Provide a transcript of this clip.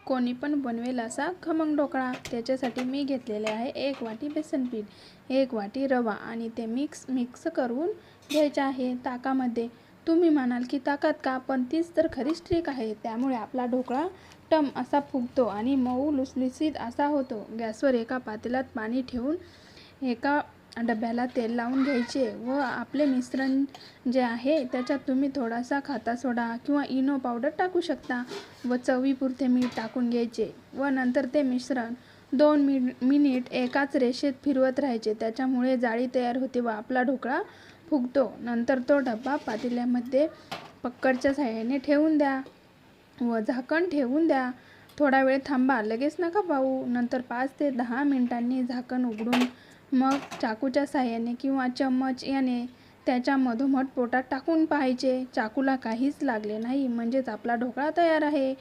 कोणी पण बनवेल असा खमंग ढोकळा. त्याच्यासाठी मी घेतलेले आहे 1 वाटी बेसन पीठ, 1 वाटी रवा आणि ते मिक्स करून घ्यायचे आहे ताकामध्ये. तुम्ही म्हणाल की ताकात का, पण तीच तर खरीच ट्रिक आहे. त्यामुळे आपला ढोकळा टम असा फुगतो आणि मऊ लुसलुसीत असा होतो. गॅसवर एका पातेल्यात पाणी ठेवून एका डब्याला तेल लावून घ्यायचे व आपले मिश्रण जे आहे त्याच्यात तुम्ही थोडासा खाता सोडा किंवा इनो पावडर टाकू शकता व चवीपुरते मीठ टाकून घ्यायचे व नंतर ते मिश्रण 2 मिनिट एकाच रेषेत फिरवत राहायचे. त्याच्यामुळे जाळी तयार होते व आपला ढोकळा फुगतो. नंतर तो डबा पातेल्यामध्ये पक्कडच्या साहाय्याने ठेवून द्या व झाकण ठेवून द्या. थोडा वेळ थांबा, लगेच नका पाहू. नंतर 5 ते 10 मिनिटांनी झाकण उघडून मग चाकूच्या साहाय्याने किंवा चम्मच याने त्याच्या मधोमध पोटात टाकून पाहायचे. चाकूला काहीच लागले नाही म्हणजेच आपला ढोकळा तयार आहे.